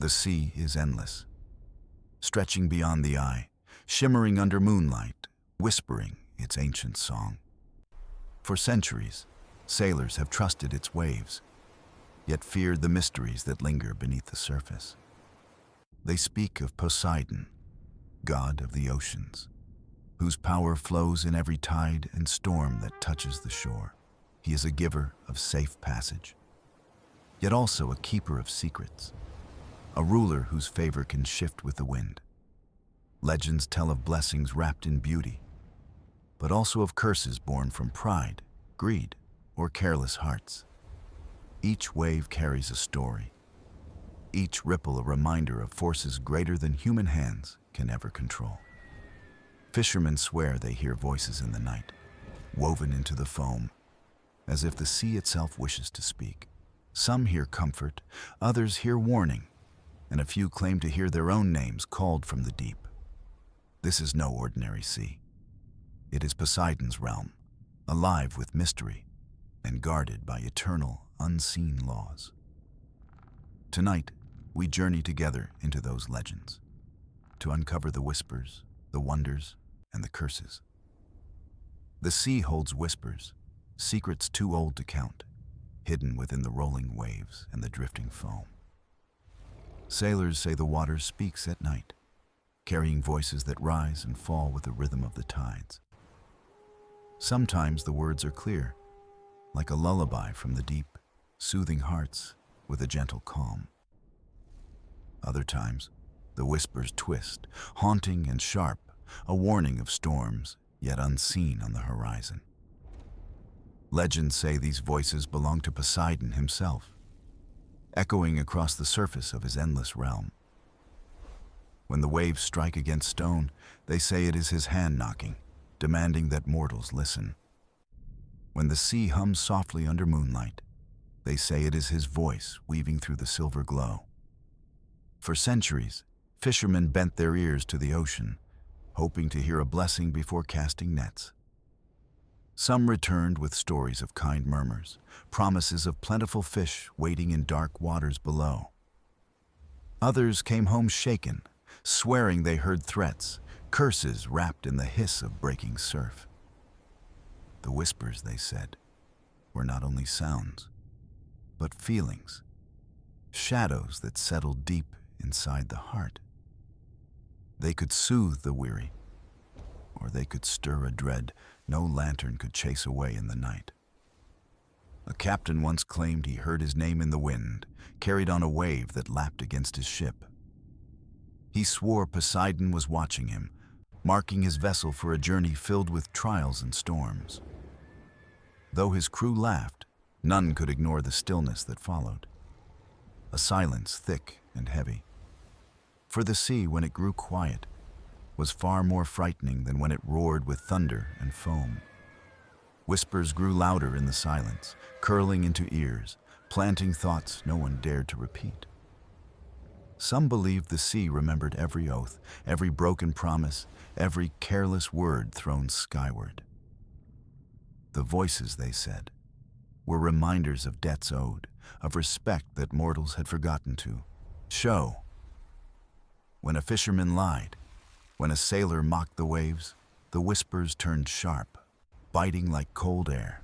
The sea is endless, stretching beyond the eye, shimmering under moonlight, whispering its ancient song. For centuries, sailors have trusted its waves, yet feared the mysteries that linger beneath the surface. They speak of Poseidon, god of the oceans, whose power flows in every tide and storm that touches the shore. He is a giver of safe passage, yet also a keeper of secrets, a ruler whose favor can shift with the wind. Legends tell of blessings wrapped in beauty, but also of curses born from pride, greed, or careless hearts. Each wave carries a story, each ripple a reminder of forces greater than human hands can ever control. Fishermen swear they hear voices in the night, woven into the foam, as if the sea itself wishes to speak. Some hear comfort, others hear warning, and a few claim to hear their own names called from the deep. This is no ordinary sea. It is Poseidon's realm, alive with mystery and guarded by eternal, unseen laws. Tonight, we journey together into those legends to uncover the whispers, the wonders, and the curses. The sea holds whispers, secrets too old to count, hidden within the rolling waves and the drifting foam. Sailors say the water speaks at night, carrying voices that rise and fall with the rhythm of the tides. Sometimes the words are clear, like a lullaby from the deep, soothing hearts with a gentle calm. Other times, the whispers twist, haunting and sharp, a warning of storms, yet unseen on the horizon. Legends say these voices belong to Poseidon himself, echoing across the surface of his endless realm. When the waves strike against stone, they say it is his hand knocking, demanding that mortals listen. When the sea hums softly under moonlight, they say it is his voice weaving through the silver glow. For centuries, fishermen bent their ears to the ocean, hoping to hear a blessing before casting nets. Some returned with stories of kind murmurs, promises of plentiful fish waiting in dark waters below. Others came home shaken, swearing they heard threats, curses wrapped in the hiss of breaking surf. The whispers, they said, were not only sounds, but feelings, shadows that settled deep inside the heart. They could soothe the weary, or they could stir a dread no lantern could chase away in the night. A captain once claimed he heard his name in the wind, carried on a wave that lapped against his ship. He swore Poseidon was watching him, marking his vessel for a journey filled with trials and storms. Though his crew laughed, none could ignore the stillness that followed, a silence thick and heavy. For the sea, when it grew quiet, was far more frightening than when it roared with thunder and foam. Whispers grew louder in the silence, curling into ears, planting thoughts no one dared to repeat. Some believed the sea remembered every oath, every broken promise, every careless word thrown skyward. The voices, they said, were reminders of debts owed, of respect that mortals had forgotten to show. When a fisherman lied, when a sailor mocked the waves, the whispers turned sharp, biting like cold air.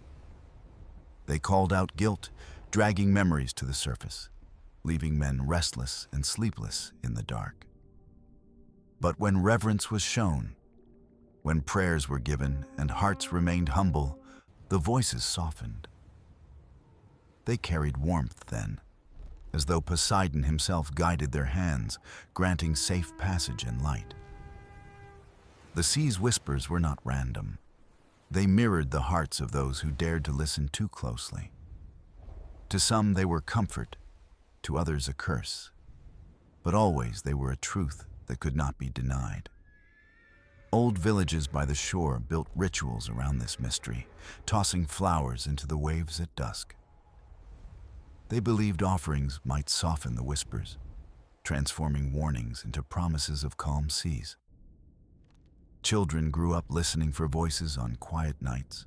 They called out guilt, dragging memories to the surface, leaving men restless and sleepless in the dark. But when reverence was shown, when prayers were given and hearts remained humble, the voices softened. They carried warmth then, as though Poseidon himself guided their hands, granting safe passage and light. The sea's whispers were not random. They mirrored the hearts of those who dared to listen too closely. To some they were comfort, to others a curse, but always they were a truth that could not be denied. Old villages by the shore built rituals around this mystery, tossing flowers into the waves at dusk. They believed offerings might soften the whispers, transforming warnings into promises of calm seas. Children grew up listening for voices on quiet nights,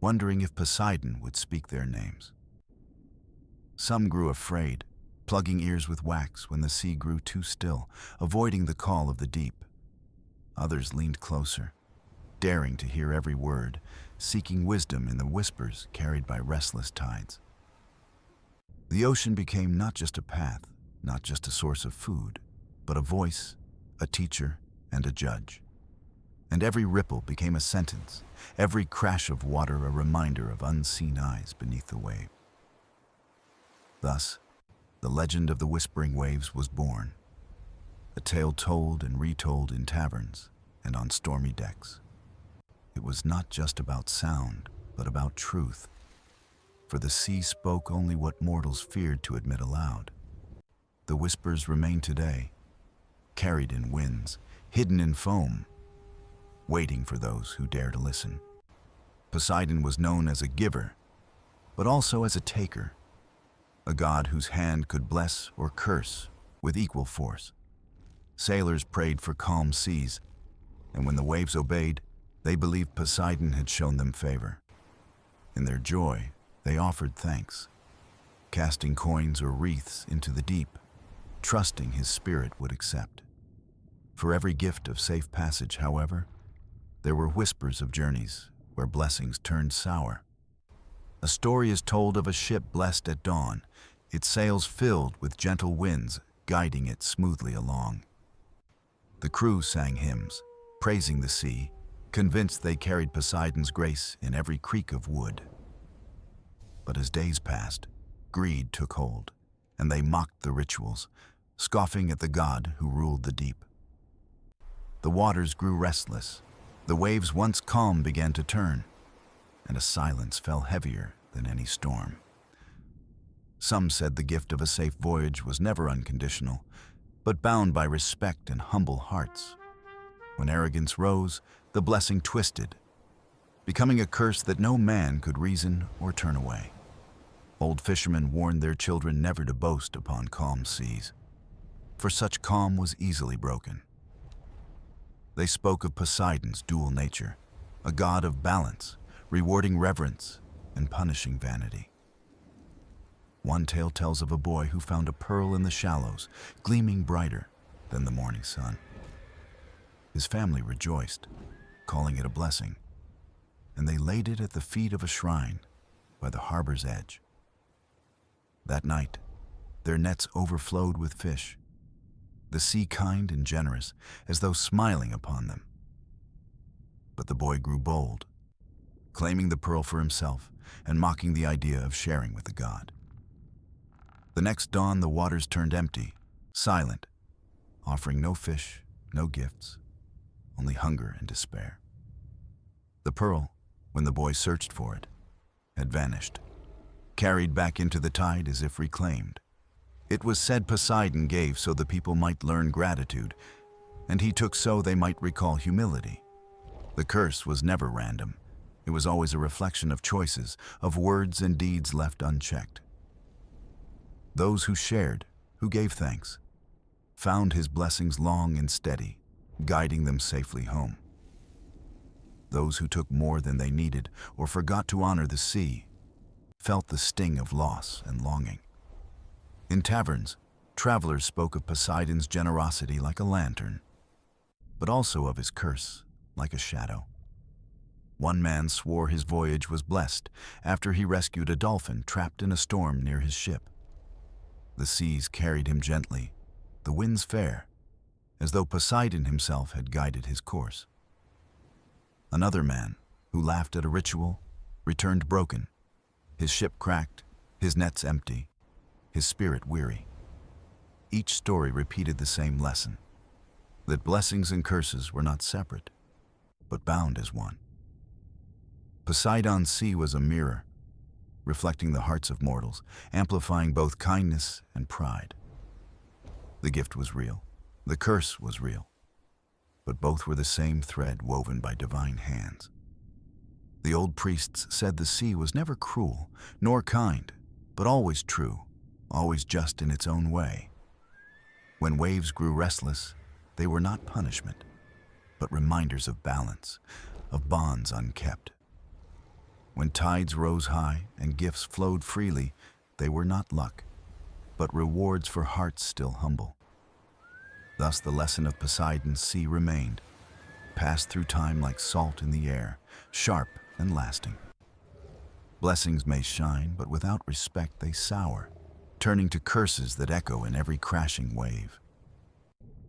wondering if Poseidon would speak their names. Some grew afraid, plugging ears with wax when the sea grew too still, avoiding the call of the deep. Others leaned closer, daring to hear every word, seeking wisdom in the whispers carried by restless tides. The ocean became not just a path, not just a source of food, but a voice, a teacher, and a judge. And every ripple became a sentence, every crash of water a reminder of unseen eyes beneath the wave. Thus, the legend of the whispering waves was born, a tale told and retold in taverns and on stormy decks. It was not just about sound, but about truth, for the sea spoke only what mortals feared to admit aloud. The whispers remain today, carried in winds, hidden in foam, waiting for those who dare to listen. Poseidon was known as a giver, but also as a taker, a god whose hand could bless or curse with equal force. Sailors prayed for calm seas, and when the waves obeyed, they believed Poseidon had shown them favor. In their joy, they offered thanks, casting coins or wreaths into the deep, trusting his spirit would accept. For every gift of safe passage, however, there were whispers of journeys where blessings turned sour. A story is told of a ship blessed at dawn, its sails filled with gentle winds guiding it smoothly along. The crew sang hymns, praising the sea, convinced they carried Poseidon's grace in every creak of wood. But as days passed, greed took hold, and they mocked the rituals, scoffing at the god who ruled the deep. The waters grew restless, the waves once calm began to turn, and a silence fell heavier than any storm. Some said the gift of a safe voyage was never unconditional, but bound by respect and humble hearts. When arrogance rose, the blessing twisted, becoming a curse that no man could reason or turn away. Old fishermen warned their children never to boast upon calm seas, for such calm was easily broken. They spoke of Poseidon's dual nature, a god of balance, rewarding reverence and punishing vanity. One tale tells of a boy who found a pearl in the shallows, gleaming brighter than the morning sun. His family rejoiced, calling it a blessing, and they laid it at the feet of a shrine by the harbor's edge. That night, their nets overflowed with fish, the sea kind and generous, as though smiling upon them. But the boy grew bold, claiming the pearl for himself and mocking the idea of sharing with the god. The next dawn, the waters turned empty, silent, offering no fish, no gifts, only hunger and despair. The pearl, when the boy searched for it, had vanished, carried back into the tide as if reclaimed. It was said Poseidon gave so the people might learn gratitude, and he took so they might recall humility. The curse was never random. It was always a reflection of choices, of words and deeds left unchecked. Those who shared, who gave thanks, found his blessings long and steady, guiding them safely home. Those who took more than they needed or forgot to honor the sea felt the sting of loss and longing. In taverns, travelers spoke of Poseidon's generosity like a lantern, but also of his curse like a shadow. One man swore his voyage was blessed after he rescued a dolphin trapped in a storm near his ship. The seas carried him gently, the winds fair, as though Poseidon himself had guided his course. Another man, who laughed at a ritual, returned broken, his ship cracked, his nets empty, his spirit weary. Each story repeated the same lesson, that blessings and curses were not separate, but bound as one. Poseidon's sea was a mirror, reflecting the hearts of mortals, amplifying both kindness and pride. The gift was real, the curse was real, but both were the same thread woven by divine hands. The old priests said the sea was never cruel, nor kind, but always true, always just in its own way. When waves grew restless, they were not punishment, but reminders of balance, of bonds unkept. When tides rose high and gifts flowed freely, they were not luck, but rewards for hearts still humble. Thus the lesson of Poseidon's sea remained, passed through time like salt in the air, sharp and lasting. Blessings may shine, but without respect they sour, turning to curses that echo in every crashing wave.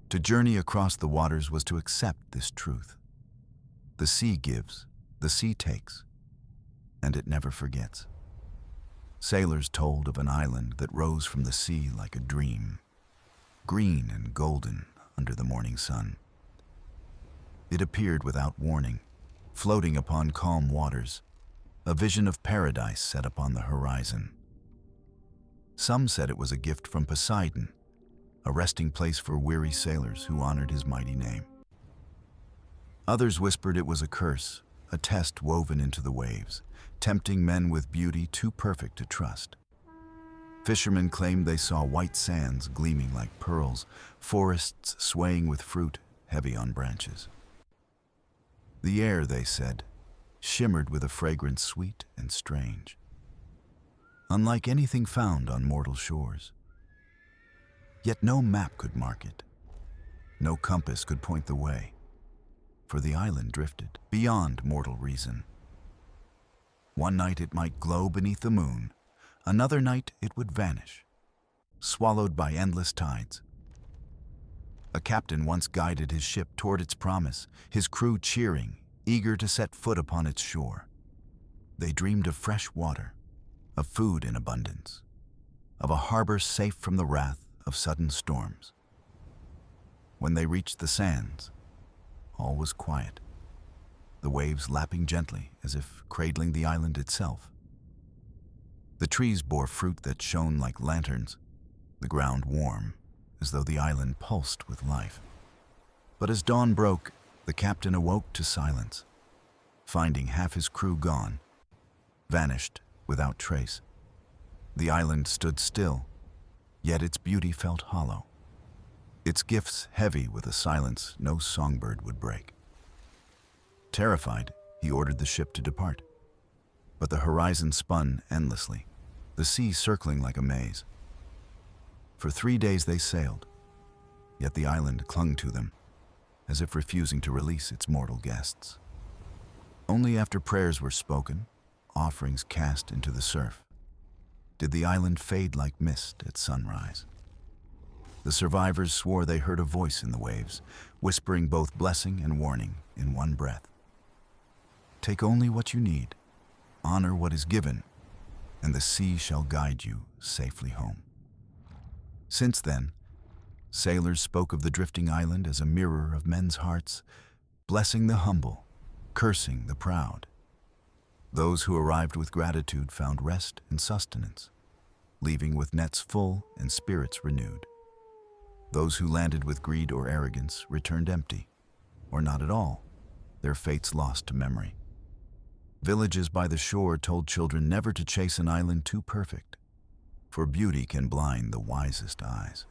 To journey across the waters was to accept this truth. The sea gives, the sea takes, and it never forgets. Sailors told of an island that rose from the sea like a dream, green and golden under the morning sun. It appeared without warning, floating upon calm waters, a vision of paradise set upon the horizon. Some said it was a gift from Poseidon, a resting place for weary sailors who honored his mighty name. Others whispered it was a curse, a test woven into the waves, tempting men with beauty too perfect to trust. Fishermen claimed they saw white sands gleaming like pearls, forests swaying with fruit heavy on branches. The air, they said, shimmered with a fragrance sweet and strange, unlike anything found on mortal shores. Yet no map could mark it, no compass could point the way, for the island drifted beyond mortal reason. One night it might glow beneath the moon, another night it would vanish, swallowed by endless tides. A captain once guided his ship toward its promise, his crew cheering, eager to set foot upon its shore. They dreamed of fresh water, of food in abundance, of a harbor safe from the wrath of sudden storms. When they reached the sands, all was quiet, the waves lapping gently as if cradling the island itself. The trees bore fruit that shone like lanterns, the ground warm, as though the island pulsed with life. But as dawn broke, the captain awoke to silence, finding half his crew gone, vanished without trace. The island stood still, yet its beauty felt hollow, its gifts heavy with a silence no songbird would break. Terrified, he ordered the ship to depart. But the horizon spun endlessly, the sea circling like a maze. For 3 days they sailed, yet the island clung to them, as if refusing to release its mortal guests. Only after prayers were spoken, offerings cast into the surf, did the island fade like mist at sunrise. The survivors swore they heard a voice in the waves, whispering both blessing and warning in one breath. Take only what you need, honor what is given, and the sea shall guide you safely home. Since then, sailors spoke of the drifting island as a mirror of men's hearts, blessing the humble, cursing the proud. Those who arrived with gratitude found rest and sustenance, leaving with nets full and spirits renewed. Those who landed with greed or arrogance returned empty, or not at all, their fates lost to memory. Villages by the shore told children never to chase an island too perfect, for beauty can blind the wisest eyes.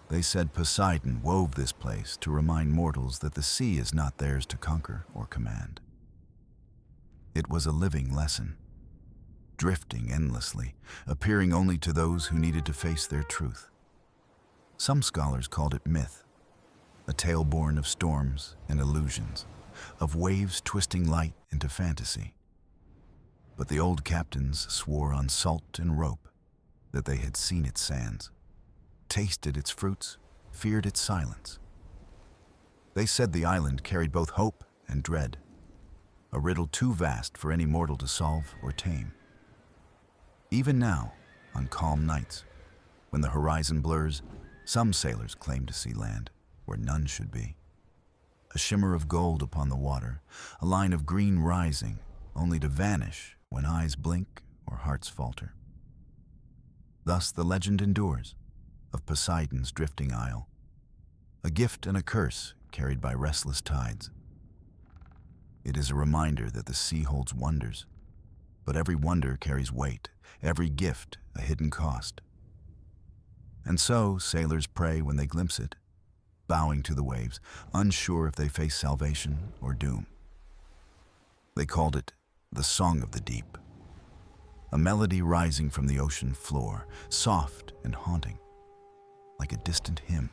They said Poseidon wove this place to remind mortals that the sea is not theirs to conquer or command. It was a living lesson, drifting endlessly, appearing only to those who needed to face their truth. Some scholars called it myth, a tale born of storms and illusions, of waves twisting light into fantasy. But the old captains swore on salt and rope that they had seen its sands, tasted its fruits, feared its silence. They said the island carried both hope and dread, a riddle too vast for any mortal to solve or tame. Even now, on calm nights, when the horizon blurs, some sailors claim to see land where none should be. A shimmer of gold upon the water, a line of green rising, only to vanish when eyes blink or hearts falter. Thus the legend endures of Poseidon's drifting isle, a gift and a curse carried by restless tides. It is a reminder that the sea holds wonders, but every wonder carries weight, every gift a hidden cost. And so sailors pray when they glimpse it, bowing to the waves, unsure if they face salvation or doom. They called it the Song of the Deep, a melody rising from the ocean floor, soft and haunting, like a distant hymn.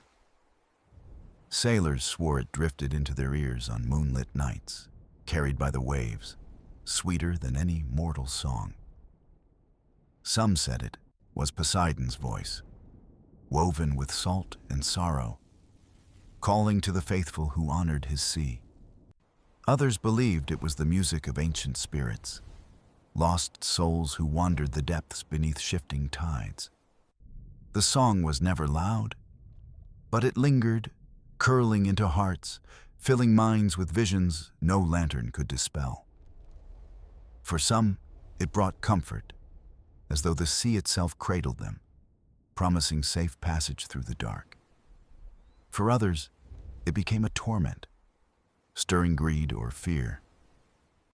Sailors swore it drifted into their ears on moonlit nights, carried by the waves, sweeter than any mortal song. Some said it was Poseidon's voice, woven with salt and sorrow, calling to the faithful who honored his sea. Others believed it was the music of ancient spirits, lost souls who wandered the depths beneath shifting tides. The song was never loud, but it lingered, curling into hearts, filling minds with visions no lantern could dispel. For some, it brought comfort, as though the sea itself cradled them, promising safe passage through the dark. For others, it became a torment, stirring greed or fear,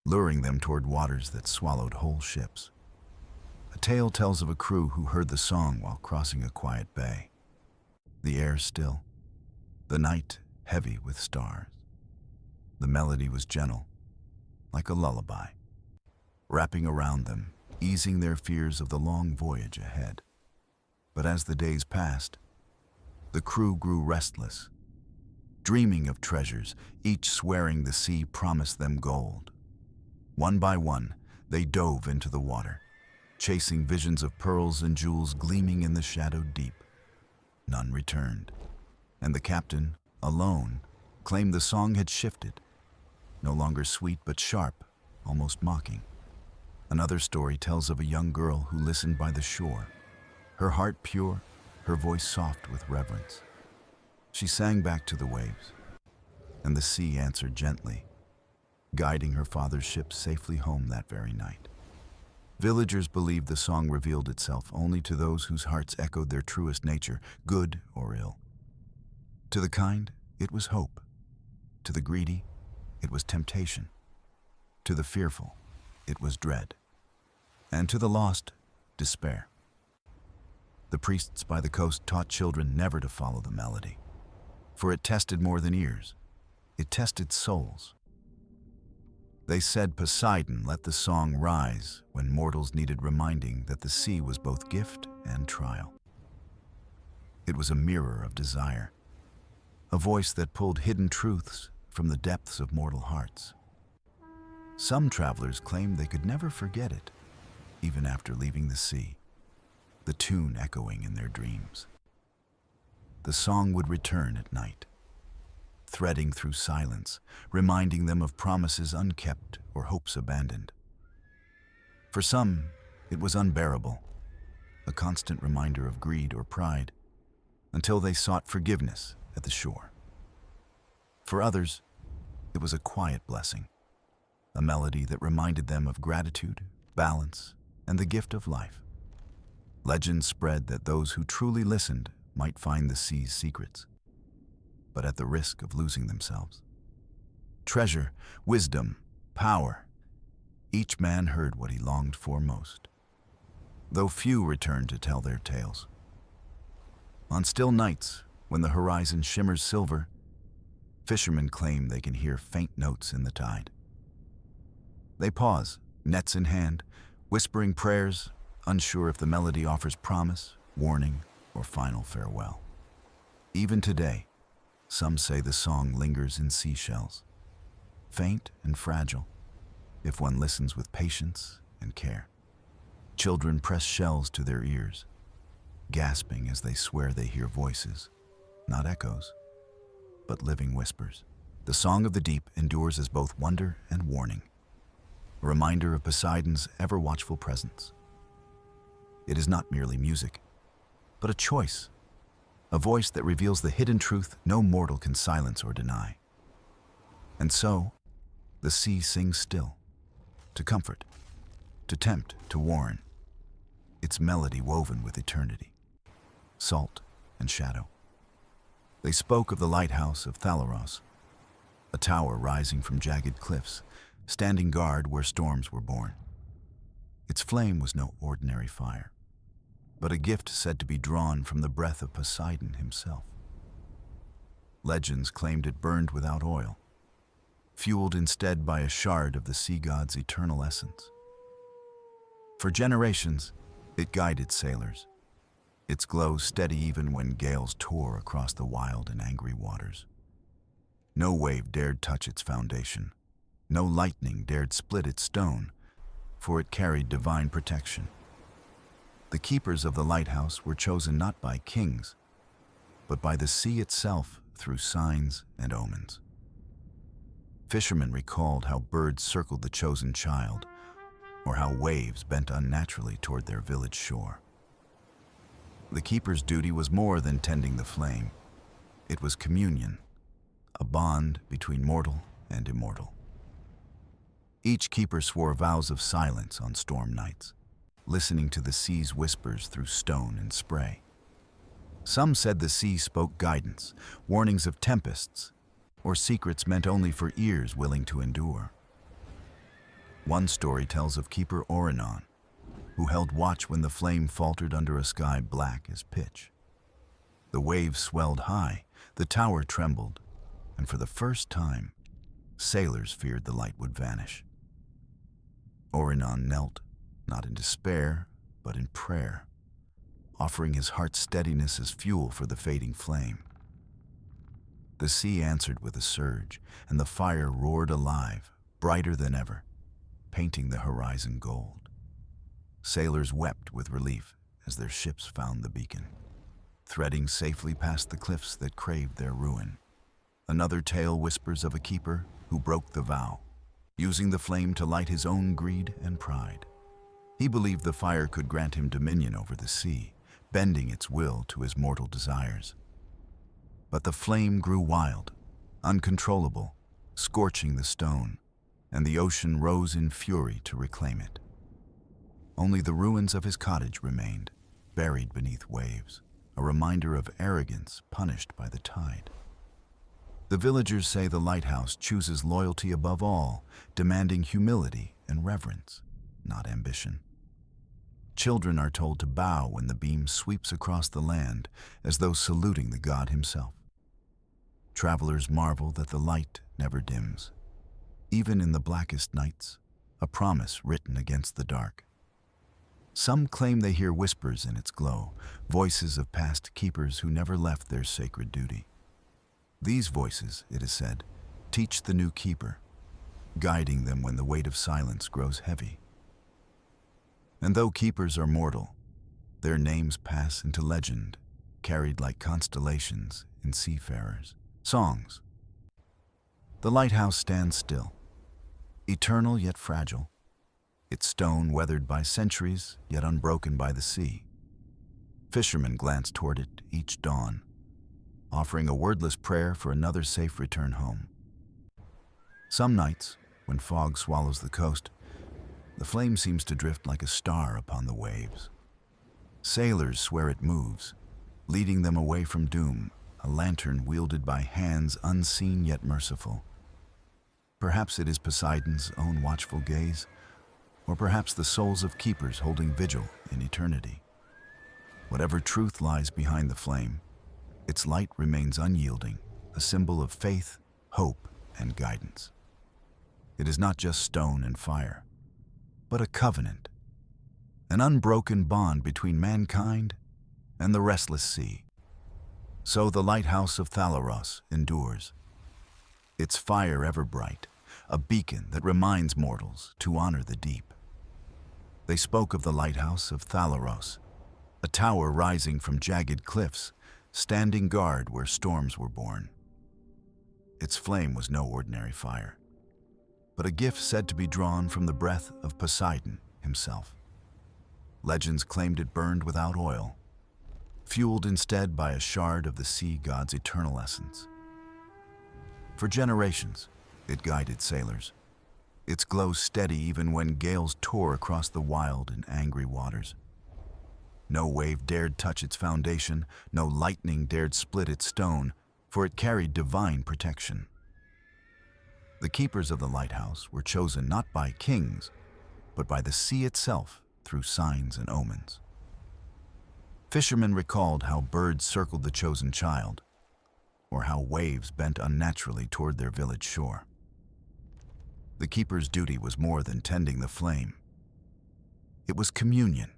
luring them toward waters that swallowed whole ships. A tale tells of a crew who heard the song while crossing a quiet bay. The air still, the night heavy with stars. The melody was gentle, like a lullaby, wrapping around them, easing their fears of the long voyage ahead. But as the days passed, the crew grew restless, dreaming of treasures, each swearing the sea promised them gold. One by one, they dove into the water, chasing visions of pearls and jewels gleaming in the shadowed deep. None returned, and the captain, alone, claimed the song had shifted, no longer sweet but sharp, almost mocking. Another story tells of a young girl who listened by the shore, her heart pure, her voice soft with reverence. She sang back to the waves, and the sea answered gently, guiding her father's ship safely home that very night. Villagers believed the song revealed itself only to those whose hearts echoed their truest nature, good or ill. To the kind, it was hope. To the greedy, it was temptation. To the fearful, it was dread. And to the lost, despair. The priests by the coast taught children never to follow the melody, for it tested more than ears. It tested souls. They said Poseidon let the song rise when mortals needed reminding that the sea was both gift and trial. It was a mirror of desire, a voice that pulled hidden truths from the depths of mortal hearts. Some travelers claimed they could never forget it, even after leaving the sea, the tune echoing in their dreams. The song would return at night, threading through silence, reminding them of promises unkept or hopes abandoned. For some, it was unbearable, a constant reminder of greed or pride, until they sought forgiveness at the shore. For others, it was a quiet blessing, a melody that reminded them of gratitude, balance, and the gift of life. Legends spread that those who truly listened might find the sea's secrets, but at the risk of losing themselves. Treasure, wisdom, power, each man heard what he longed for most, though few returned to tell their tales. On still nights, when the horizon shimmers silver, fishermen claim they can hear faint notes in the tide. They pause, nets in hand, whispering prayers, unsure if the melody offers promise, warning, or final farewell. Even today, some say the song lingers in seashells, faint and fragile, if one listens with patience and care. Children press shells to their ears, gasping as they swear they hear voices, not echoes, but living whispers. The song of the deep endures as both wonder and warning, a reminder of Poseidon's ever-watchful presence. It is not merely music, but a choice, a voice that reveals the hidden truth no mortal can silence or deny. And so, the sea sings still, to comfort, to tempt, to warn, its melody woven with eternity, salt and shadow. They spoke of the lighthouse of Thalaros, a tower rising from jagged cliffs, standing guard where storms were born. Its flame was no ordinary fire, but a gift said to be drawn from the breath of Poseidon himself. Legends claimed it burned without oil, fueled instead by a shard of the sea god's eternal essence. For generations, it guided sailors, its glow steady even when gales tore across the wild and angry waters. No wave dared touch its foundation, no lightning dared split its stone, for it carried divine protection. The keepers of the lighthouse were chosen not by kings, but by the sea itself through signs and omens. Fishermen recalled how birds circled the chosen child, or how waves bent unnaturally toward their village shore. The keeper's duty was more than tending the flame. It was communion, a bond between mortal and immortal. Each keeper swore vows of silence on storm nights, listening to the sea's whispers through stone and spray. Some said the sea spoke guidance, warnings of tempests, or secrets meant only for ears willing to endure. One story tells of Keeper Orion, who held watch when the flame faltered under a sky black as pitch. The waves swelled high, the tower trembled, and for the first time, sailors feared the light would vanish. Orion knelt, not in despair, but in prayer, offering his heart's steadiness as fuel for the fading flame. The sea answered with a surge, and the fire roared alive, brighter than ever, painting the horizon gold. Sailors wept with relief as their ships found the beacon, threading safely past the cliffs that craved their ruin. Another tale whispers of a keeper who broke the vow, using the flame to light his own greed and pride. He believed the fire could grant him dominion over the sea, bending its will to his mortal desires. But the flame grew wild, uncontrollable, scorching the stone, and the ocean rose in fury to reclaim it. Only the ruins of his cottage remained, buried beneath waves, a reminder of arrogance punished by the tide. The villagers say the lighthouse chooses loyalty above all, demanding humility and reverence, not ambition. Children are told to bow when the beam sweeps across the land, as though saluting the god himself. Travelers marvel that the light never dims, even in the blackest nights, a promise written against the dark. Some claim they hear whispers in its glow, voices of past keepers who never left their sacred duty. These voices, it is said, teach the new keeper, guiding them when the weight of silence grows heavy. And though keepers are mortal, their names pass into legend, carried like constellations in seafarers' songs. The lighthouse stands still, eternal yet fragile, its stone weathered by centuries yet unbroken by the sea. Fishermen glance toward it each dawn, offering a wordless prayer for another safe return home. Some nights, when fog swallows the coast, the flame seems to drift like a star upon the waves. Sailors swear it moves, leading them away from doom, a lantern wielded by hands unseen yet merciful. Perhaps it is Poseidon's own watchful gaze, or perhaps the souls of keepers holding vigil in eternity. Whatever truth lies behind the flame, its light remains unyielding, a symbol of faith, hope, and guidance. It is not just stone and fire, but a covenant, an unbroken bond between mankind and the restless sea. So the lighthouse of Thalos endures, its fire ever bright, a beacon that reminds mortals to honor the deep. They spoke of the lighthouse of Thalos, a tower rising from jagged cliffs, standing guard where storms were born. Its flame was no ordinary fire, but a gift said to be drawn from the breath of Poseidon himself. Legends claimed it burned without oil, fueled instead by a shard of the sea god's eternal essence. For generations, it guided sailors, its glow steady even when gales tore across the wild and angry waters. No wave dared touch its foundation, no lightning dared split its stone, for it carried divine protection. The keepers of the lighthouse were chosen not by kings, but by the sea itself through signs and omens. Fishermen recalled how birds circled the chosen child, or how waves bent unnaturally toward their village shore. The keeper's duty was more than tending the flame. It was communion,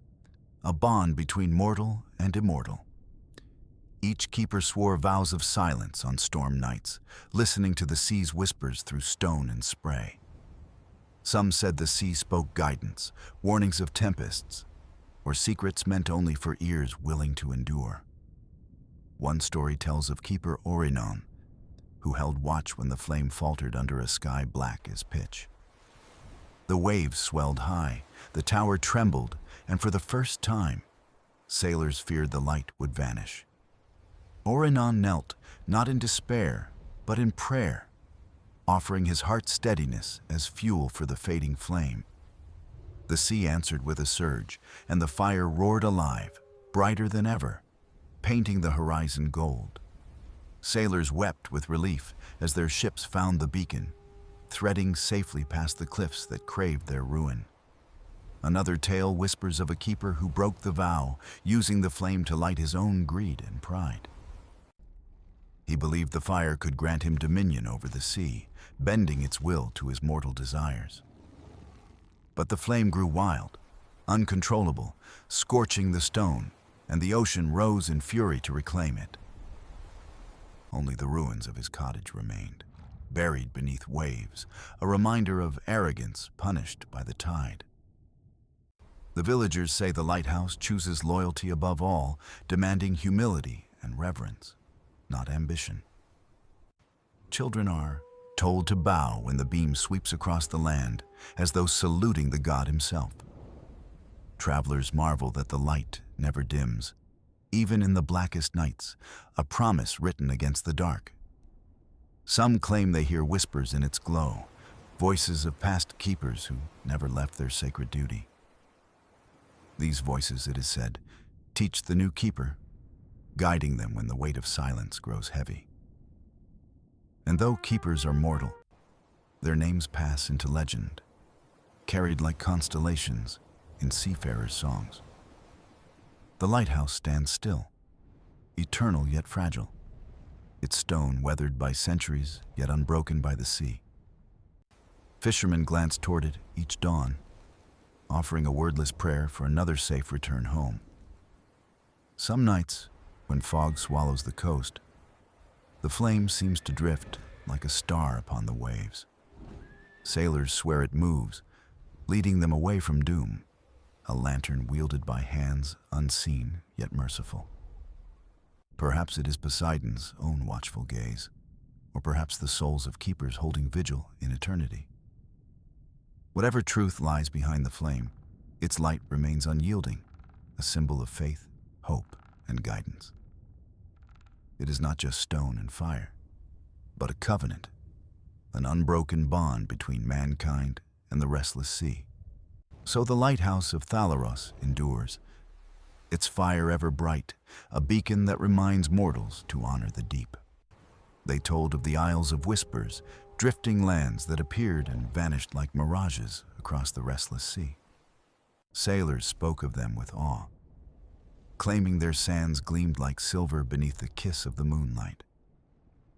a bond between mortal and immortal. Each keeper swore vows of silence on storm nights, listening to the sea's whispers through stone and spray. Some said the sea spoke guidance, warnings of tempests, or secrets meant only for ears willing to endure. One story tells of keeper Orinon, who held watch when the flame faltered under a sky black as pitch. The waves swelled high, the tower trembled, and for the first time, sailors feared the light would vanish. Orinon knelt, not in despair, but in prayer, offering his heart's steadiness as fuel for the fading flame. The sea answered with a surge, and the fire roared alive, brighter than ever, painting the horizon gold. Sailors wept with relief as their ships found the beacon, threading safely past the cliffs that craved their ruin. Another tale whispers of a keeper who broke the vow, using the flame to light his own greed and pride. He believed the fire could grant him dominion over the sea, bending its will to his mortal desires. But the flame grew wild, uncontrollable, scorching the stone, and the ocean rose in fury to reclaim it. Only the ruins of his cottage remained, buried beneath waves, a reminder of arrogance punished by the tide. The villagers say the lighthouse chooses loyalty above all, demanding humility and reverence, not ambition. Children are told to bow when the beam sweeps across the land, as though saluting the god himself. Travelers marvel that the light never dims, even in the blackest nights, a promise written against the dark. Some claim they hear whispers in its glow, voices of past keepers who never left their sacred duty. These voices, it is said, teach the new keeper, guiding them when the weight of silence grows heavy. And though keepers are mortal, their names pass into legend, carried like constellations in seafarers' songs. The lighthouse stands still, eternal yet fragile, its stone weathered by centuries yet unbroken by the sea. Fishermen glance toward it each dawn, offering a wordless prayer for another safe return home. Some nights, when fog swallows the coast, the flame seems to drift like a star upon the waves. Sailors swear it moves, leading them away from doom, a lantern wielded by hands unseen yet merciful. Perhaps it is Poseidon's own watchful gaze, or perhaps the souls of keepers holding vigil in eternity. Whatever truth lies behind the flame, its light remains unyielding, a symbol of faith, hope, and guidance. It is not just stone and fire, but a covenant, an unbroken bond between mankind and the restless sea. So the lighthouse of Thalaros endures, its fire ever bright, a beacon that reminds mortals to honor the deep. They told of the Isles of Whispers, drifting lands that appeared and vanished like mirages across the restless sea. Sailors spoke of them with awe, claiming their sands gleamed like silver beneath the kiss of the moonlight.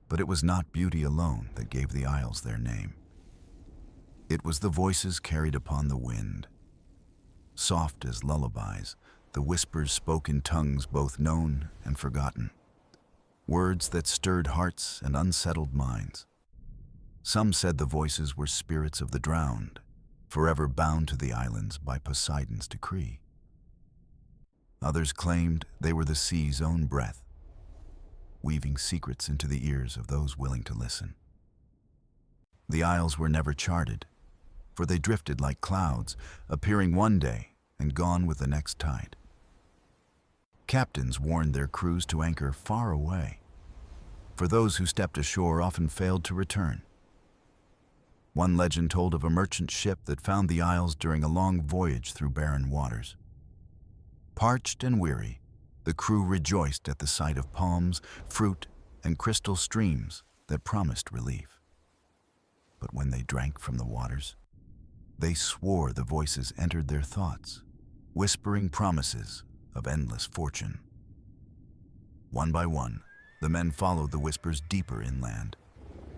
But it was not beauty alone that gave the isles their name. It was the voices carried upon the wind. Soft as lullabies, the whispers spoke in tongues both known and forgotten, words that stirred hearts and unsettled minds. Some said the voices were spirits of the drowned, forever bound to the islands by Poseidon's decree. Others claimed they were the sea's own breath, weaving secrets into the ears of those willing to listen. The isles were never charted, for they drifted like clouds, appearing one day and gone with the next tide. Captains warned their crews to anchor far away, for those who stepped ashore often failed to return. One legend told of a merchant ship that found the isles during a long voyage through barren waters. Parched and weary, the crew rejoiced at the sight of palms, fruit, and crystal streams that promised relief. But when they drank from the waters, they swore the voices entered their thoughts, whispering promises of endless fortune. One by one, the men followed the whispers deeper inland,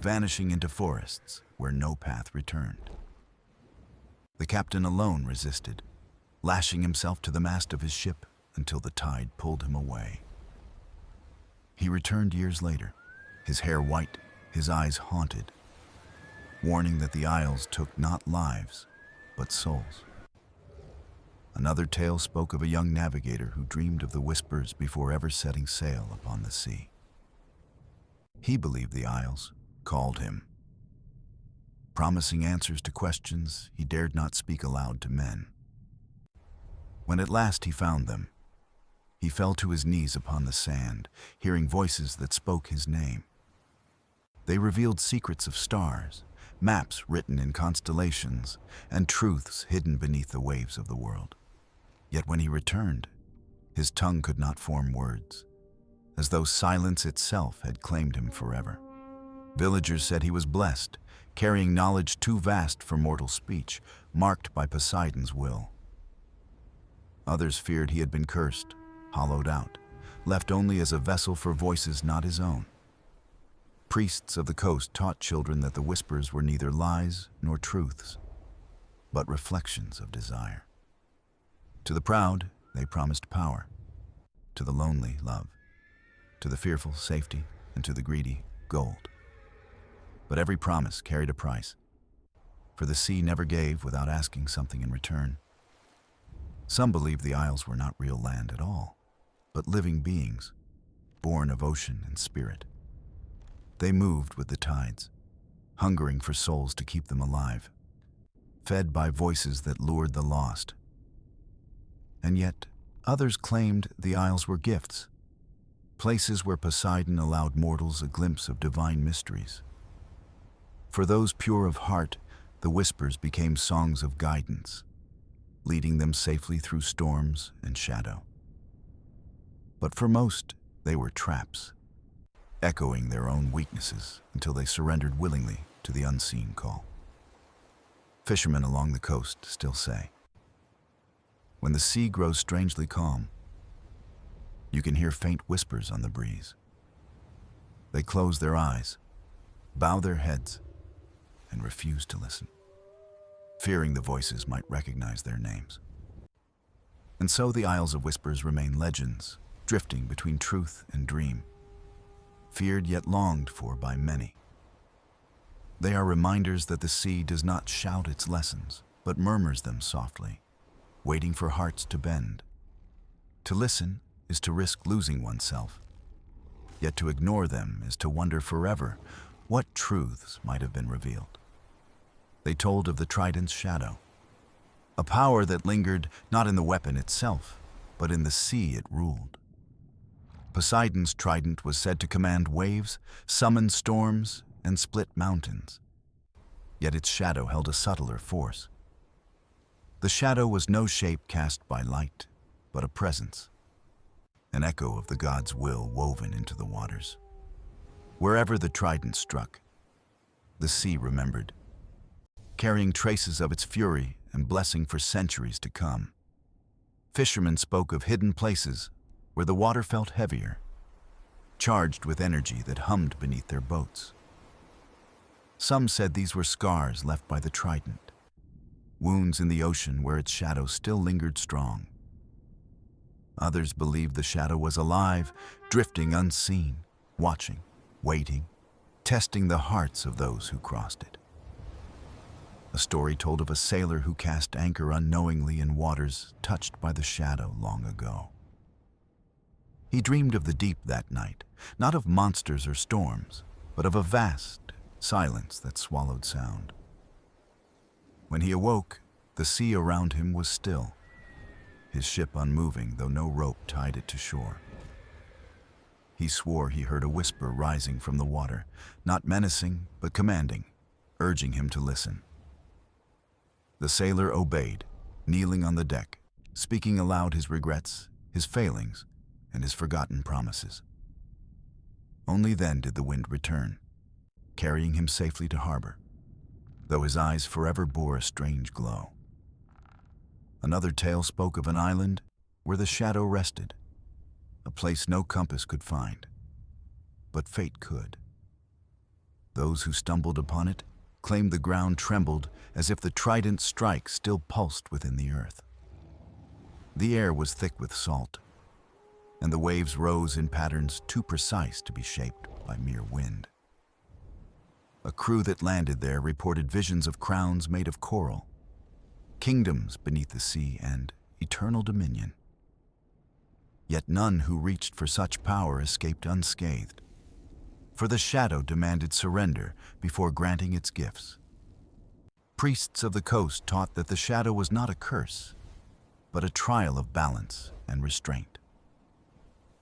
vanishing into forests where no path returned. The captain alone resisted, lashing himself to the mast of his ship until the tide pulled him away. He returned years later, his hair white, his eyes haunted, warning that the Isles took not lives, but souls. Another tale spoke of a young navigator who dreamed of the whispers before ever setting sail upon the sea. He believed the Isles called him, promising answers to questions he dared not speak aloud to men. When at last he found them, he fell to his knees upon the sand, hearing voices that spoke his name. They revealed secrets of stars, maps written in constellations, and truths hidden beneath the waves of the world. Yet when he returned, his tongue could not form words, as though silence itself had claimed him forever. Villagers said he was blessed, carrying knowledge too vast for mortal speech, marked by Poseidon's will. Others feared he had been cursed, hollowed out, left only as a vessel for voices not his own. Priests of the coast taught children that the whispers were neither lies nor truths, but reflections of desire. To the proud, they promised power. To the lonely, love. To the fearful, safety. And to the greedy, gold. But every promise carried a price, for the sea never gave without asking something in return. Some believed the Isles were not real land at all, but living beings, born of ocean and spirit. They moved with the tides, hungering for souls to keep them alive, fed by voices that lured the lost. And yet, others claimed the Isles were gifts, places where Poseidon allowed mortals a glimpse of divine mysteries. For those pure of heart, the whispers became songs of guidance, leading them safely through storms and shadow. But for most, they were traps, echoing their own weaknesses until they surrendered willingly to the unseen call. Fishermen along the coast still say, when the sea grows strangely calm, you can hear faint whispers on the breeze. They close their eyes, bow their heads, and refuse to listen, fearing the voices might recognize their names. And so the Isles of Whispers remain legends, drifting between truth and dream, feared yet longed for by many. They are reminders that the sea does not shout its lessons, but murmurs them softly, waiting for hearts to bend. To listen is to risk losing oneself, yet to ignore them is to wonder forever what truths might have been revealed. They told of the trident's shadow, a power that lingered not in the weapon itself, but in the sea it ruled. Poseidon's trident was said to command waves, summon storms, and split mountains. Yet its shadow held a subtler force. The shadow was no shape cast by light, but a presence, an echo of the god's will woven into the waters. Wherever the trident struck, the sea remembered, carrying traces of its fury and blessing for centuries to come. Fishermen spoke of hidden places where the water felt heavier, charged with energy that hummed beneath their boats. Some said these were scars left by the trident, wounds in the ocean where its shadow still lingered strong. Others believed the shadow was alive, drifting unseen, watching, waiting, testing the hearts of those who crossed it. A story told of a sailor who cast anchor unknowingly in waters touched by the shadow long ago. He dreamed of the deep that night, not of monsters or storms, but of a vast silence that swallowed sound. When he awoke, the sea around him was still, his ship unmoving, though no rope tied it to shore. He swore he heard a whisper rising from the water, not menacing, but commanding, urging him to listen. The sailor obeyed, kneeling on the deck, speaking aloud his regrets, his failings, and his forgotten promises. Only then did the wind return, carrying him safely to harbor, though his eyes forever bore a strange glow. Another tale spoke of an island where the shadow rested, a place no compass could find, but fate could. Those who stumbled upon it claimed the ground trembled as if the trident strike still pulsed within the earth. The air was thick with salt, and the waves rose in patterns too precise to be shaped by mere wind. A crew that landed there reported visions of crowns made of coral, kingdoms beneath the sea, and eternal dominion. Yet none who reached for such power escaped unscathed, for the shadow demanded surrender before granting its gifts. Priests of the coast taught that the shadow was not a curse, but a trial of balance and restraint.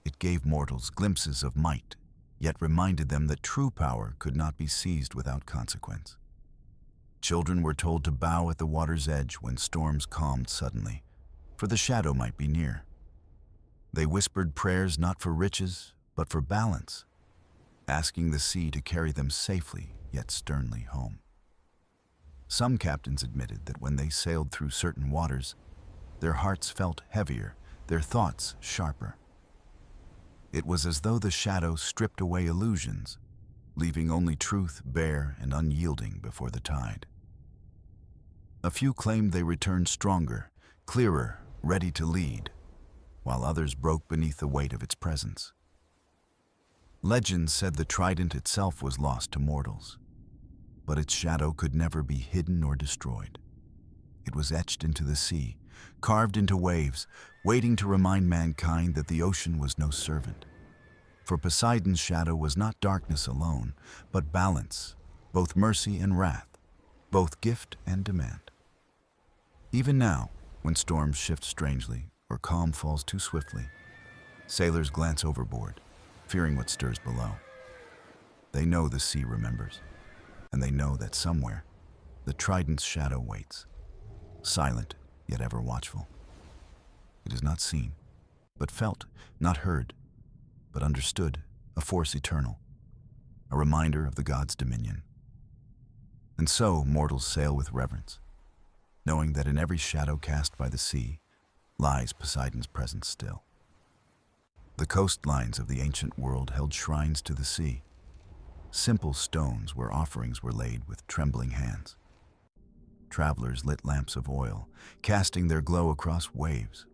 It gave mortals glimpses of might, yet reminded them that true power could not be seized without consequence. Children were told to bow at the water's edge when storms calmed suddenly, for the shadow might be near. They whispered prayers not for riches, but for balance, asking the sea to carry them safely, yet sternly home. Some captains admitted that when they sailed through certain waters, their hearts felt heavier, their thoughts sharper. It was as though the shadow stripped away illusions, leaving only truth bare and unyielding before the tide. A few claimed they returned stronger, clearer, ready to lead, while others broke beneath the weight of its presence. Legend said the trident itself was lost to mortals, but its shadow could never be hidden or destroyed. It was etched into the sea, carved into waves, waiting to remind mankind that the ocean was no servant. For Poseidon's shadow was not darkness alone, but balance, both mercy and wrath, both gift and demand. Even now, when storms shift strangely or calm falls too swiftly, sailors glance overboard, fearing what stirs below. They know the sea remembers, and they know that somewhere, the trident's shadow waits, silent yet ever watchful. It is not seen, but felt, not heard, but understood, a force eternal, a reminder of the god's dominion. And so mortals sail with reverence, knowing that in every shadow cast by the sea lies Poseidon's presence still. The coastlines of the ancient world held shrines to the sea, simple stones where offerings were laid with trembling hands. Travelers lit lamps of oil, casting their glow across waves,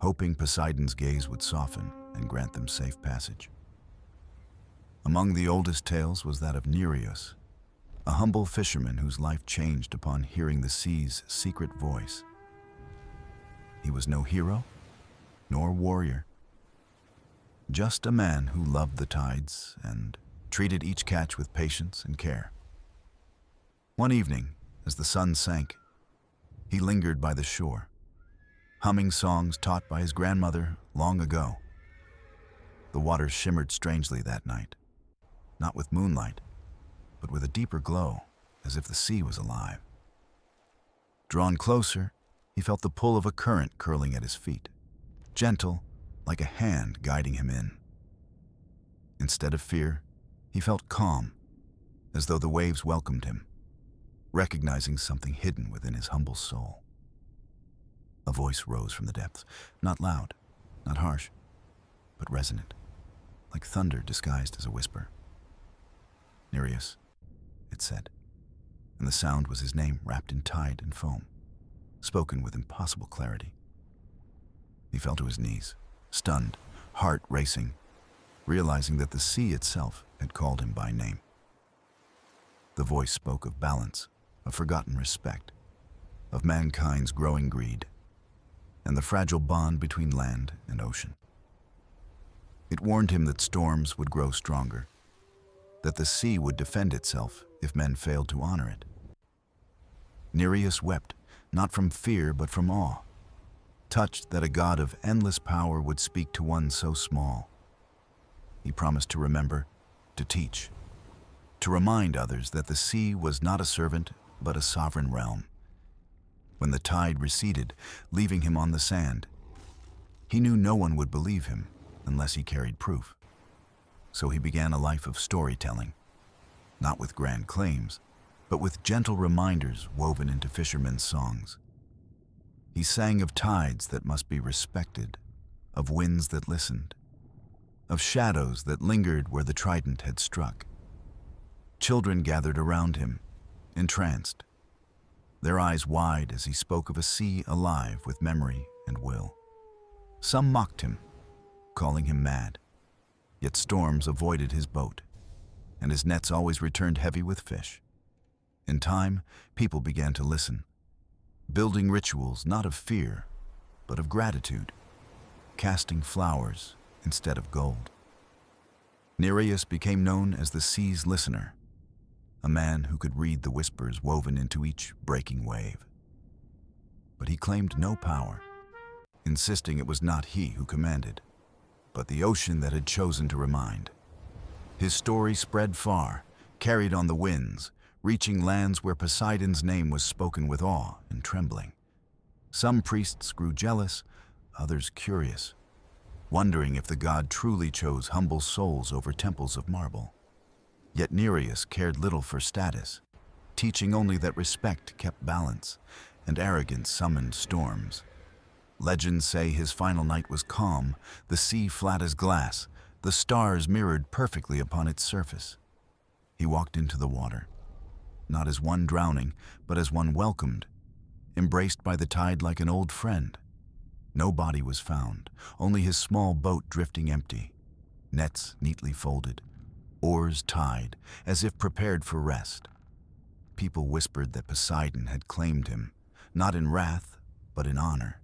hoping Poseidon's gaze would soften and grant them safe passage. Among the oldest tales was that of Nireus, a humble fisherman whose life changed upon hearing the sea's secret voice. He was no hero, nor warrior, just a man who loved the tides and treated each catch with patience and care. One evening, as the sun sank, he lingered by the shore, humming songs taught by his grandmother long ago. The waters shimmered strangely that night, not with moonlight, but with a deeper glow, as if the sea was alive. Drawn closer, he felt the pull of a current curling at his feet, gentle, like a hand guiding him in. Instead of fear, he felt calm, as though the waves welcomed him, recognizing something hidden within his humble soul. A voice rose from the depths, not loud, not harsh, but resonant, like thunder disguised as a whisper. Nireus, it said, and the sound was his name wrapped in tide and foam, spoken with impossible clarity. He fell to his knees, stunned, heart racing, realizing that the sea itself had called him by name. The voice spoke of balance, of forgotten respect, of mankind's growing greed, and the fragile bond between land and ocean. It warned him that storms would grow stronger, that the sea would defend itself if men failed to honor it. Nireus wept, not from fear but from awe, touched that a god of endless power would speak to one so small. He promised to remember, to teach, to remind others that the sea was not a servant but a sovereign realm. When the tide receded, leaving him on the sand, he knew no one would believe him unless he carried proof. So he began a life of storytelling, not with grand claims, but with gentle reminders woven into fishermen's songs. He sang of tides that must be respected, of winds that listened, of shadows that lingered where the trident had struck. Children gathered around him, entranced, their eyes wide as he spoke of a sea alive with memory and will. Some mocked him, calling him mad. Yet storms avoided his boat, and his nets always returned heavy with fish. In time, people began to listen, building rituals not of fear, but of gratitude, casting flowers instead of gold. Nireus became known as the sea's listener, a man who could read the whispers woven into each breaking wave. But he claimed no power, insisting it was not he who commanded, but the ocean that had chosen to remind. His story spread far, carried on the winds, reaching lands where Poseidon's name was spoken with awe and trembling. Some priests grew jealous, others curious, wondering if the god truly chose humble souls over temples of marble. Yet Nireus cared little for status, teaching only that respect kept balance and arrogance summoned storms. Legends say his final night was calm, the sea flat as glass, the stars mirrored perfectly upon its surface. He walked into the water, not as one drowning, but as one welcomed, embraced by the tide like an old friend. No body was found, only his small boat drifting empty, nets neatly folded, oars tied, as if prepared for rest. People whispered that Poseidon had claimed him, not in wrath, but in honor,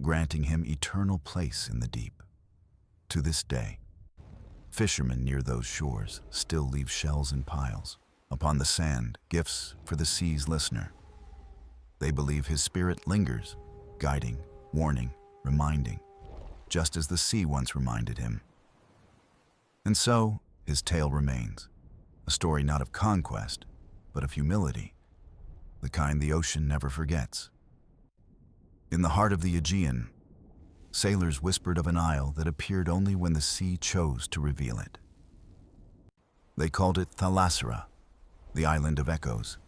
granting him eternal place in the deep. To this day, fishermen near those shores still leave shells in piles. Upon the sand, gifts for the sea's listener. They believe his spirit lingers, guiding, warning, reminding, just as the sea once reminded him. And so, his tale remains, a story not of conquest, but of humility, the kind the ocean never forgets. In the heart of the Aegean, sailors whispered of an isle that appeared only when the sea chose to reveal it. They called it Thalassara, the island of echoes,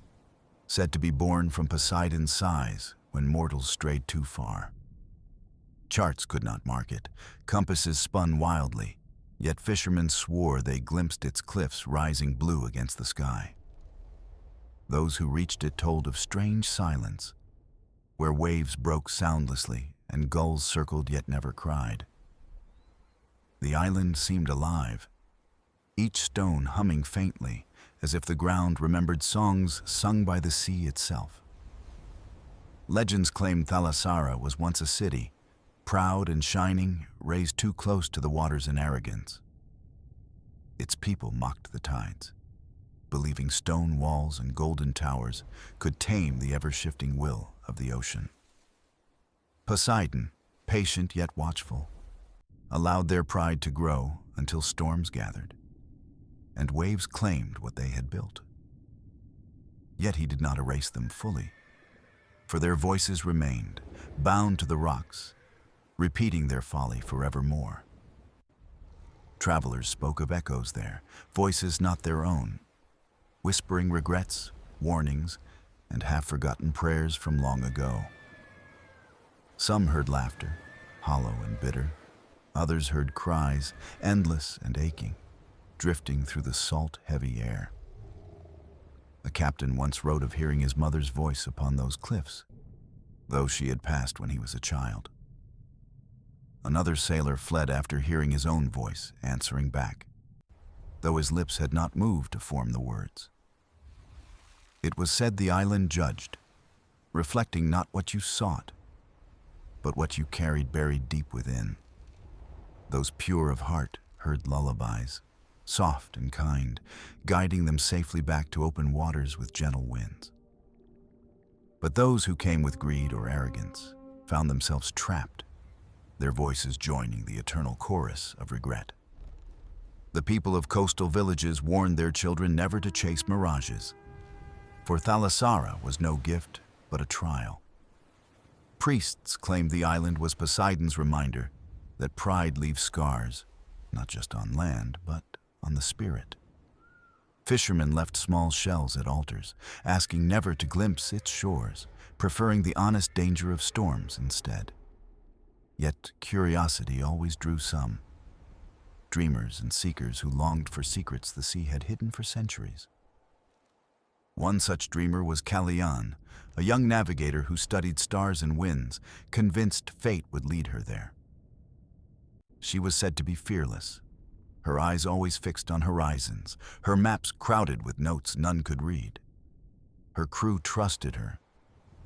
said to be born from Poseidon's sighs when mortals strayed too far. Charts could not mark it, compasses spun wildly, yet fishermen swore they glimpsed its cliffs rising blue against the sky. Those who reached it told of strange silence, where waves broke soundlessly and gulls circled yet never cried. The island seemed alive, each stone humming faintly, as if the ground remembered songs sung by the sea itself. Legends claim Thalassara was once a city, proud and shining, raised too close to the waters in arrogance. Its people mocked the tides, believing stone walls and golden towers could tame the ever-shifting will of the ocean. Poseidon, patient yet watchful, allowed their pride to grow until storms gathered, and waves claimed what they had built. Yet he did not erase them fully, for their voices remained, bound to the rocks, repeating their folly forevermore. Travelers spoke of echoes there, voices not their own, whispering regrets, warnings, and half-forgotten prayers from long ago. Some heard laughter, hollow and bitter. Others heard cries, endless and aching, drifting through the salt, heavy air. A captain once wrote of hearing his mother's voice upon those cliffs, though she had passed when he was a child. Another sailor fled after hearing his own voice answering back, though his lips had not moved to form the words. It was said the island judged, reflecting not what you sought, but what you carried buried deep within. Those pure of heart heard lullabies, soft and kind, guiding them safely back to open waters with gentle winds. But those who came with greed or arrogance found themselves trapped, their voices joining the eternal chorus of regret. The people of coastal villages warned their children never to chase mirages, for Thalassara was no gift but a trial. Priests claimed the island was Poseidon's reminder that pride leaves scars, not just on land, but on the spirit. Fishermen left small shells at altars, asking never to glimpse its shores, preferring the honest danger of storms instead. Yet curiosity always drew some, dreamers and seekers who longed for secrets the sea had hidden for centuries. One such dreamer was Calliane, a young navigator who studied stars and winds, convinced fate would lead her there. She was said to be fearless, her eyes always fixed on horizons, her maps crowded with notes none could read. Her crew trusted her,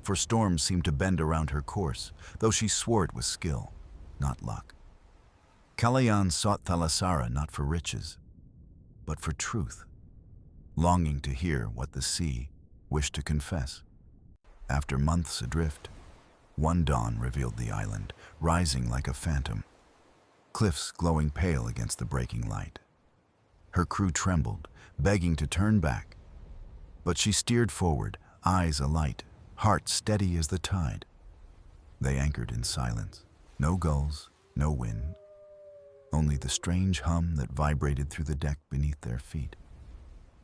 for storms seemed to bend around her course, though she swore it was skill, not luck. Calliane sought Thalasara not for riches, but for truth, longing to hear what the sea wished to confess. After months adrift, one dawn revealed the island, rising like a phantom, cliffs glowing pale against the breaking light. Her crew trembled, begging to turn back, but she steered forward, eyes alight, heart steady as the tide. They anchored in silence, no gulls, no wind, only the strange hum that vibrated through the deck beneath their feet.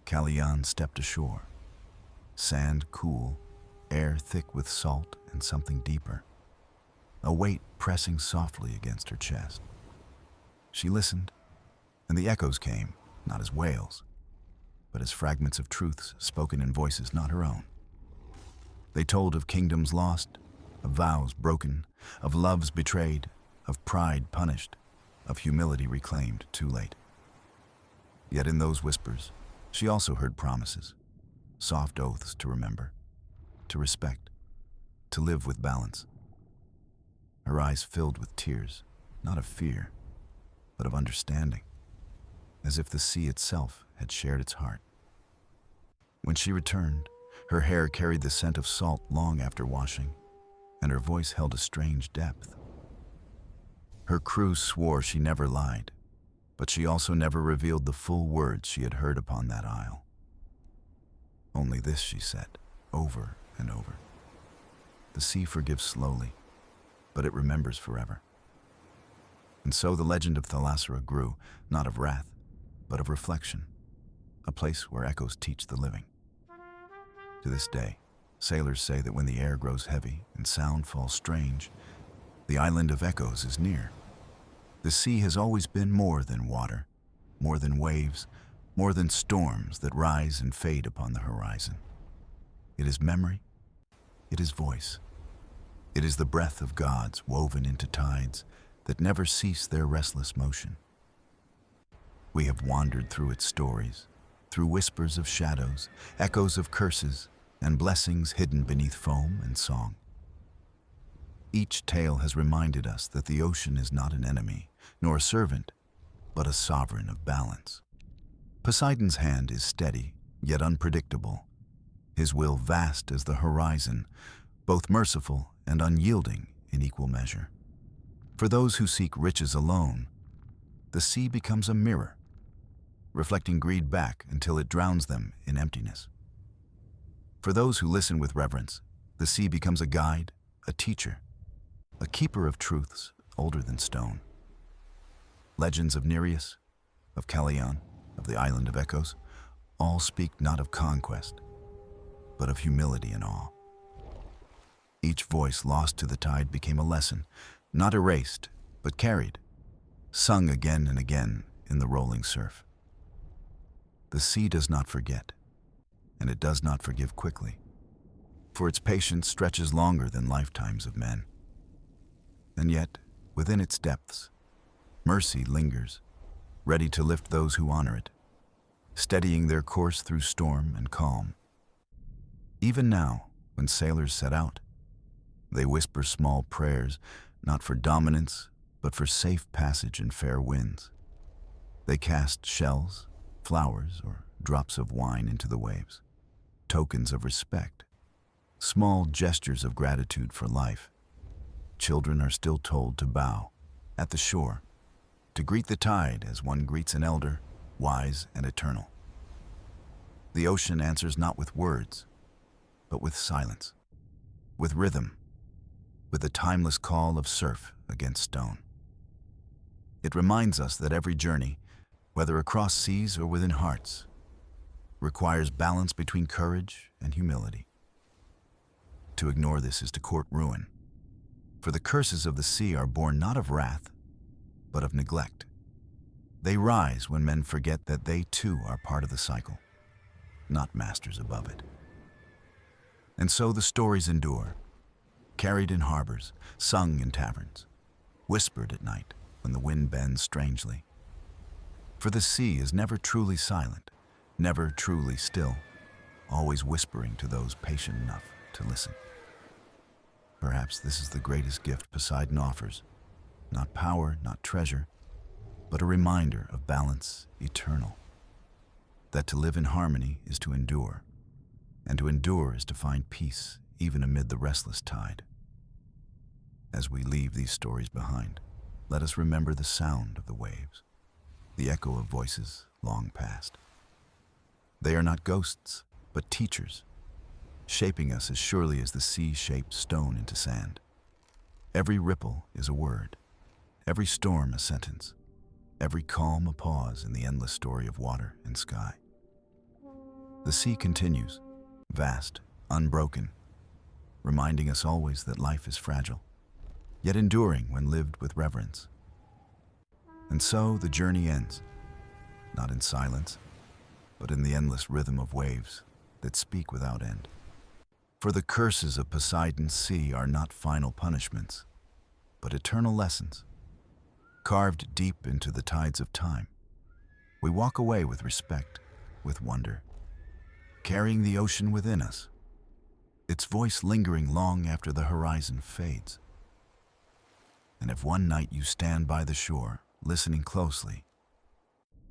Calliane stepped ashore, sand cool, air thick with salt and something deeper, a weight pressing softly against her chest. She listened, and the echoes came, not as wails, but as fragments of truths spoken in voices not her own. They told of kingdoms lost, of vows broken, of loves betrayed, of pride punished, of humility reclaimed too late. Yet in those whispers, she also heard promises, soft oaths to remember, to respect, to live with balance. Her eyes filled with tears, not of fear, but of understanding, as if the sea itself had shared its heart. When she returned, her hair carried the scent of salt long after washing, and her voice held a strange depth. Her crew swore she never lied, but she also never revealed the full words she had heard upon that isle. Only this she said, over and over: the sea forgives slowly, but it remembers forever. And so the legend of Thalasara grew, not of wrath, but of reflection, a place where echoes teach the living. To this day, sailors say that when the air grows heavy and sound falls strange, the island of echoes is near. The sea has always been more than water, more than waves, more than storms that rise and fade upon the horizon. It is memory, it is voice. It is the breath of gods woven into tides that never cease their restless motion. We have wandered through its stories, through whispers of shadows, echoes of curses, and blessings hidden beneath foam and song. Each tale has reminded us that the ocean is not an enemy, nor a servant, but a sovereign of balance. Poseidon's hand is steady, yet unpredictable, his will vast as the horizon, both merciful and unyielding in equal measure. For those who seek riches alone, the sea becomes a mirror, reflecting greed back until it drowns them in emptiness. For those who listen with reverence, the sea becomes a guide, a teacher, a keeper of truths older than stone. Legends of Nireus, of Calliane, of the Island of Echoes, all speak not of conquest, but of humility and awe. Each voice lost to the tide became a lesson, not erased, but carried, sung again and again in the rolling surf. The sea does not forget, and it does not forgive quickly, for its patience stretches longer than lifetimes of men. And yet, within its depths, mercy lingers, ready to lift those who honor it, steadying their course through storm and calm. Even now, when sailors set out, they whisper small prayers, not for dominance, but for safe passage in fair winds. They cast shells, flowers, or drops of wine into the waves, tokens of respect, small gestures of gratitude for life. Children are still told to bow at the shore, to greet the tide as one greets an elder, wise and eternal. The ocean answers not with words, but with silence, with rhythm, with the timeless call of surf against stone. It reminds us that every journey, whether across seas or within hearts, requires balance between courage and humility. To ignore this is to court ruin, for the curses of the sea are born not of wrath, but of neglect. They rise when men forget that they too are part of the cycle, not masters above it. And so the stories endure, carried in harbors, sung in taverns, whispered at night, when the wind bends strangely. For the sea is never truly silent, never truly still, always whispering to those patient enough to listen. Perhaps this is the greatest gift Poseidon offers, not power, not treasure, but a reminder of balance eternal, that to live in harmony is to endure, and to endure is to find peace even amid the restless tide. As we leave these stories behind, let us remember the sound of the waves, the echo of voices long past. They are not ghosts, but teachers, shaping us as surely as the sea shaped stone into sand. Every ripple is a word, every storm a sentence, every calm a pause in the endless story of water and sky. The sea continues, vast, unbroken, reminding us always that life is fragile, yet enduring when lived with reverence. And so the journey ends, not in silence, but in the endless rhythm of waves that speak without end. For the curses of Poseidon's sea are not final punishments, but eternal lessons, carved deep into the tides of time. We walk away with respect, with wonder, carrying the ocean within us, its voice lingering long after the horizon fades. And if one night you stand by the shore, listening closely,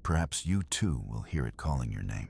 perhaps you too will hear it calling your name.